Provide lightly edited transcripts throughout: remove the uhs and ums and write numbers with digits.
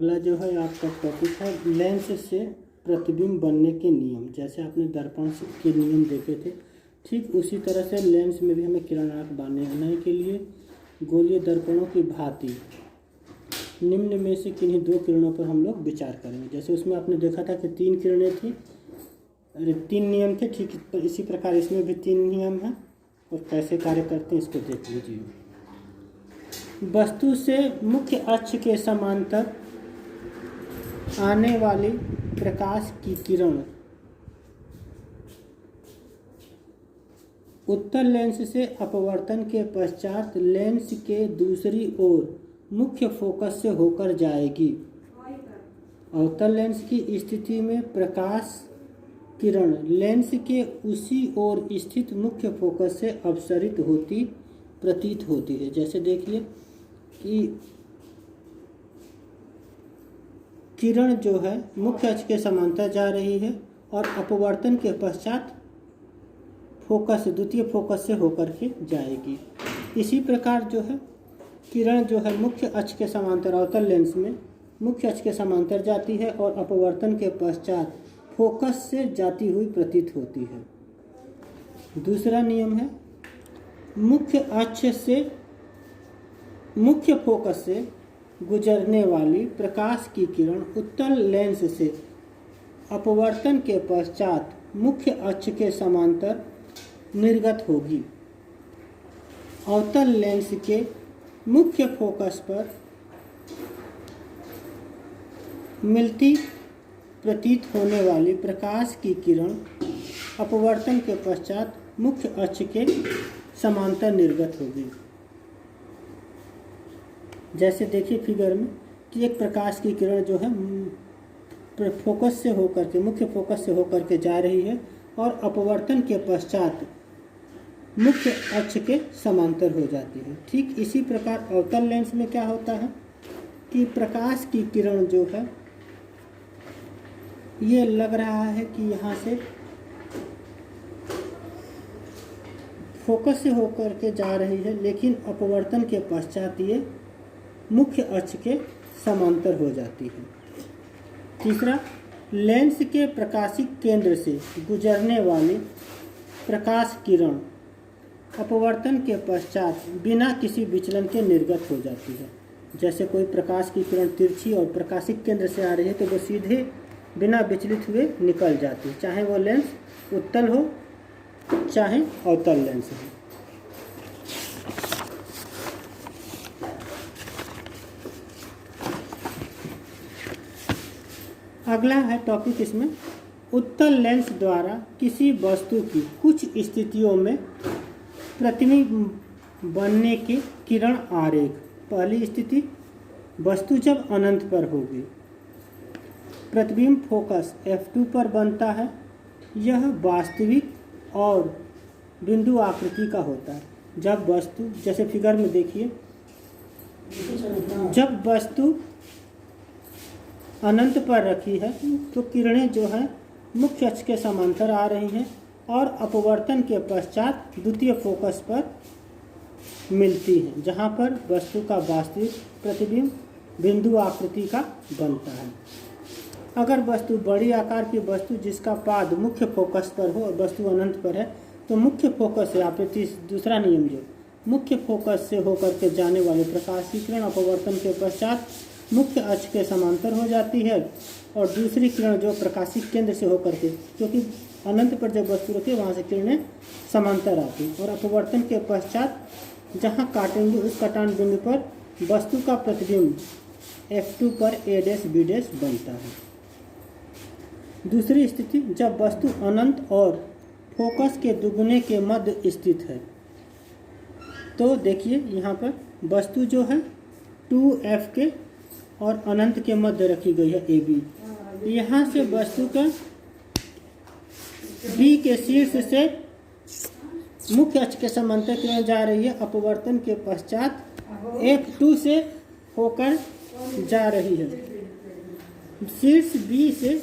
अगला जो है आपका टॉपिक है लेंस से प्रतिबिंब बनने के नियम। जैसे आपने दर्पण के नियम देखे थे, ठीक उसी तरह से लेंस में भी हमें किरणांक बनाने के लिए गोलीय दर्पणों की भांति निम्न में से किन्हीं दो किरणों पर हम लोग विचार करेंगे। जैसे उसमें आपने देखा था कि 3 किरणें थी, 3 नियम थे, ठीक इसी प्रकार इसमें भी 3 नियम हैं और कैसे कार्य करते हैं इसको देख लीजिए। वस्तु से मुख्य अक्ष के समांतर आने वाली प्रकाश की किरण उत्तल लेंस से अपवर्तन के पश्चात लेंस के दूसरी ओर मुख्य फोकस से होकर जाएगी। अवतल लेंस की स्थिति में प्रकाश किरण लेंस के उसी ओर स्थित मुख्य फोकस से अपसरित होती प्रतीत होती है। जैसे देखिए कि किरण जो है मुख्य अक्ष के समांतर जा रही है और अपवर्तन के पश्चात फोकस द्वितीय फोकस से होकर के जाएगी। इसी प्रकार जो है किरण जो है मुख्य अक्ष के समांतर अवतल लेंस में मुख्य अक्ष के समांतर जाती है और अपवर्तन के पश्चात फोकस से जाती हुई प्रतीत होती है। दूसरा नियम है मुख्य अक्ष से मुख्य फोकस से गुजरने वाली प्रकाश की किरण उत्तल लेंस से अपवर्तन के पश्चात मुख्य अक्ष के समांतर निर्गत होगी। अवतल लेंस के मुख्य फोकस पर मिलती प्रतीत होने वाली प्रकाश की किरण अपवर्तन के पश्चात मुख्य अक्ष के समांतर निर्गत होगी। जैसे देखिए फिगर में कि एक प्रकाश की किरण जो है फोकस से होकर के मुख्य फोकस से होकर के जा रही है और अपवर्तन के पश्चात मुख्य अक्ष के समांतर हो जाती है। ठीक इसी प्रकार अवतल लेंस में क्या होता है कि प्रकाश की किरण जो है ये लग रहा है कि यहाँ से फोकस से होकर के जा रही है, लेकिन अपवर्तन के पश्चात ये मुख्य अक्ष के समांतर हो जाती है। तीसरा, लेंस के प्रकाशिक केंद्र से गुजरने वाली प्रकाश किरण अपवर्तन के पश्चात बिना किसी विचलन के निर्गत हो जाती है। जैसे कोई प्रकाश की किरण तिरछी और प्रकाशिक केंद्र से आ रही है तो वो सीधे बिना विचलित हुए निकल जाती है, चाहे वो लेंस उत्तल हो चाहे अवतल लेंस हो। अगला है टॉपिक इसमें उत्तल लेंस द्वारा किसी वस्तु की कुछ स्थितियों में प्रतिबिंब बनने के किरण आरेख। पहली स्थिति, वस्तु जब अनंत पर होगी, प्रतिबिंब फोकस F2 पर बनता है। यह वास्तविक और बिंदु आकृति का होता है। जब वस्तु, जैसे फिगर में देखिए, जब वस्तु अनंत पर रखी है तो किरणें जो है मुख्य अक्ष के समांतर आ रही हैं और अपवर्तन के पश्चात द्वितीय फोकस पर मिलती हैं, जहां पर वस्तु का वास्तविक प्रतिबिंब बिंदु आकृति का बनता है। अगर वस्तु बड़ी आकार की वस्तु जिसका पाद मुख्य फोकस पर हो और वस्तु अनंत पर है तो मुख्य फोकस से आप दूसरा नियम जो मुख्य फोकस से होकर के जाने वाले प्रकाश की किरण अपवर्तन के पश्चात मुख्य अक्ष के समांतर हो जाती है और दूसरी किरण जो प्रकाशिक केंद्र से होकर के, क्योंकि अनंत पर जब वस्तु रखी वहाँ से किरणें समांतर आती और अपवर्तन के पश्चात जहाँ काटेंगे उस कटान बिंदु पर वस्तु का प्रतिबिंब F2 पर A', B' बनता है। दूसरी स्थिति, जब वस्तु अनंत और फोकस के दुगने के मध्य स्थित है। तो देखिए यहाँ पर वस्तु जो है 2F के और अनंत के मध्य रखी गई है AB। यहाँ से वस्तु का B के शीर्ष से मुख्य अक्ष के समांतर किरण जा रही है, अपवर्तन के पश्चात F2 से होकर जा रही है। शीर्ष B से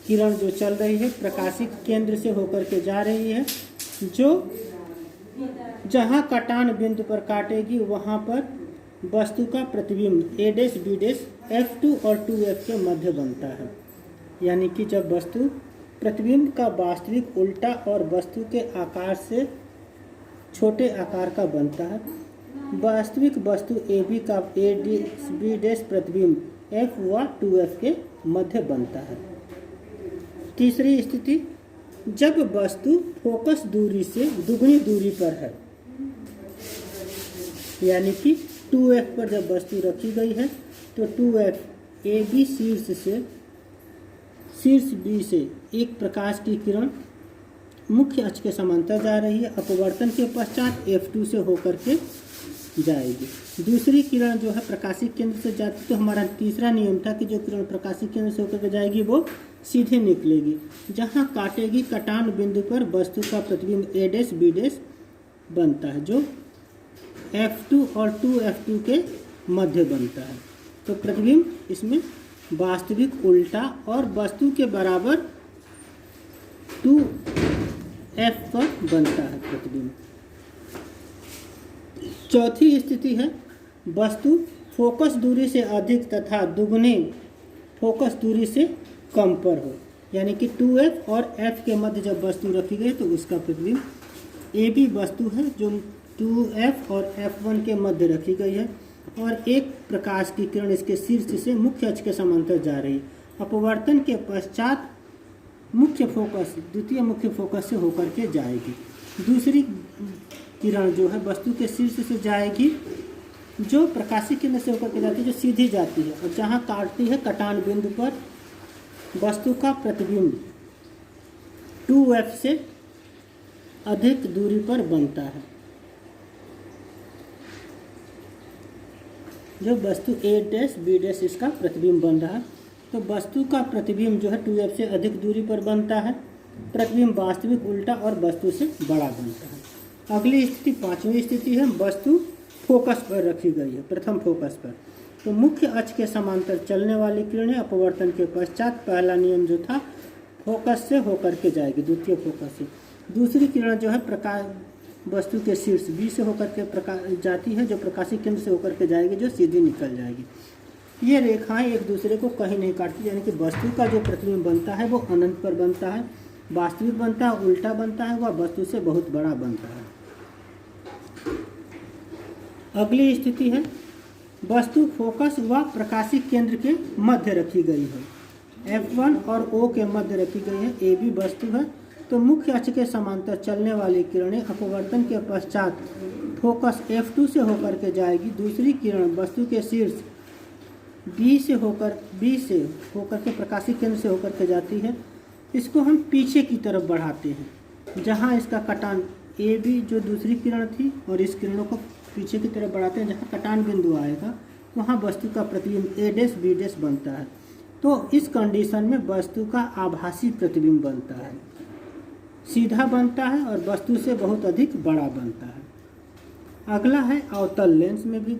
किरण जो चल रही है प्रकाशिक केंद्र से होकर के जा रही है, जो जहाँ कटान बिंदु पर काटेगी वहाँ पर वस्तु का प्रतिबिंब A', B' F2 और 2F के मध्य बनता है। यानी कि जब वस्तु प्रतिबिंब का वास्तविक उल्टा और वस्तु के आकार से छोटे आकार का बनता है, वास्तविक वस्तु AB का AB' प्रतिबिंब F व 2F के मध्य बनता है। तीसरी स्थिति, जब वस्तु फोकस दूरी से दुगनी दूरी पर है, यानी कि 2F पर जब वस्तु रखी गई है तो 2F AB शीर्ष B से एक प्रकाश की किरण मुख्य अक्ष के समांतर जा रही है, अपवर्तन के पश्चात F2 से होकर के जाएगी। दूसरी किरण जो है प्रकाशिक केंद्र से जाती, तो हमारा तीसरा नियम था कि जो किरण प्रकाशिक केंद्र से होकर के जाएगी वो सीधे निकलेगी। जहाँ काटेगी कटान बिंदु पर वस्तु का प्रतिबिंब A' B' बनता है, जो F2 और 2F2 के मध्य बनता है। तो प्रतिबिंब इसमें वास्तविक उल्टा और वस्तु के बराबर 2F पर बनता है प्रतिबिंब। चौथी स्थिति है, वस्तु फोकस दूरी से अधिक तथा दुगने फोकस दूरी से कम पर हो, यानी कि 2F और F के मध्य जब वस्तु रखी गई तो उसका प्रतिबिंब AB वस्तु है जो 2F और F1 के मध्य रखी गई है और एक प्रकाश की किरण इसके शीर्ष से मुख्य अक्ष के समांतर जा रही है। अपवर्तन के पश्चात मुख्य फोकस द्वितीय मुख्य फोकस से होकर के जाएगी। दूसरी किरण जो है वस्तु के शीर्ष से जाएगी, जो प्रकाशिक केंद्र से होकर के जाती है, जो सीधी जाती है और जहाँ काटती है कटान बिंदु पर वस्तु का प्रतिबिंब 2F से अधिक दूरी पर बनता है। जो वस्तु A', B' इसका प्रतिबिंब बन रहा है, तो वस्तु का प्रतिबिंब जो है 2F से अधिक दूरी पर बनता है, प्रतिबिंब वास्तविक उल्टा और वस्तु से बड़ा बनता है। अगली स्थिति पांचवी स्थिति है, वस्तु फोकस पर रखी गई है, प्रथम फोकस पर, तो मुख्य अक्ष के समांतर चलने वाली किरणें अपवर्तन के पश्चात पहला नियम जो था फोकस से होकर के जाएगी, द्वितीय फोकस से। दूसरी किरण जो है प्रकाश वस्तु के शीर्ष B से होकर के प्रकाश जाती है, जो प्रकाशिक केंद्र से होकर के जाएगी, जो सीधी निकल जाएगी। ये रेखाएं एक दूसरे को कहीं नहीं काटती, यानी कि वस्तु का जो प्रतिबिंब बनता है वो अनंत पर बनता है, वास्तविक बनता है, उल्टा बनता है, वह वस्तु से बहुत बड़ा बनता है। अगली स्थिति है, वस्तु फोकस व प्रकाशिक केंद्र के मध्य रखी गई है, F1 और O के मध्य रखी गई है, AB वस्तु है, तो मुख्य अक्ष के समांतर चलने वाली किरणें अपवर्तन के पश्चात फोकस F2 से होकर के जाएगी। दूसरी किरण वस्तु के शीर्ष B से होकर के प्रकाशिक केंद्र से होकर के जाती है। इसको हम पीछे की तरफ बढ़ाते हैं, जहाँ इसका कटान AB जो दूसरी किरण थी और इस किरणों को पीछे की तरफ बढ़ाते हैं, जहाँ कटान बिंदु आएगा वहाँ वस्तु का प्रतिबिंब A', B' बनता है। तो इस कंडीशन में वस्तु का आभासी प्रतिबिंब बनता है, सीधा बनता है और वस्तु से बहुत अधिक बड़ा बनता है। अगला है अवतल लेंस में भी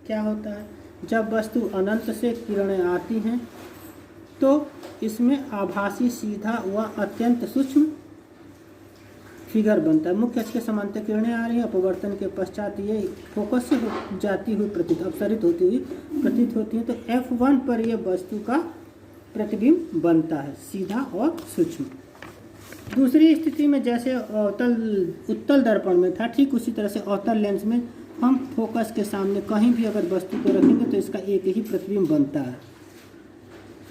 क्या होता है, जब वस्तु अनंत से किरणें आती हैं तो इसमें आभासी सीधा व अत्यंत सूक्ष्म फिगर बनता है। मुख्य अक्ष के समांतर किरणें आ रही हैं, अपवर्तन के पश्चात ये फोकस से जाती हुई अपसरित होती हुई प्रतीत होती हैं, तो F1 पर यह वस्तु का प्रतिबिंब बनता है, सीधा और सूक्ष्म। दूसरी स्थिति में जैसे उत्तल दर्पण में था, ठीक उसी तरह से अवतल लेंस में हम फोकस के सामने कहीं भी अगर वस्तु को रखेंगे तो इसका एक ही प्रतिबिंब बनता है।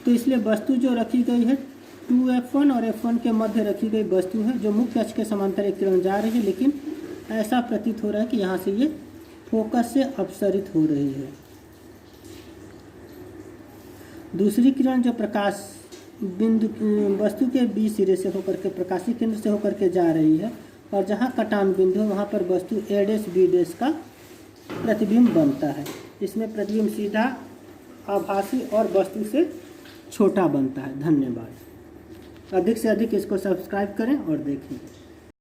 तो इसलिए वस्तु जो रखी गई है 2F1 और F1 के मध्य रखी गई वस्तु है, जो मुख्य अक्ष के समांतर एक किरण जा रही है, लेकिन ऐसा प्रतीत हो रहा है कि यहाँ से ये फोकस से अपसरित हो रही है। दूसरी किरण जो प्रकाश बिंदु वस्तु के B सिरे से होकर के प्रकाशिक केंद्र से होकर के जा रही है और जहाँ कटान बिंदु है वहाँ पर वस्तु A', B' का प्रतिबिंब बनता है। इसमें प्रतिबिंब सीधा, आभासी और वस्तु से छोटा बनता है। धन्यवाद। अधिक से अधिक इसको सब्सक्राइब करें और देखें।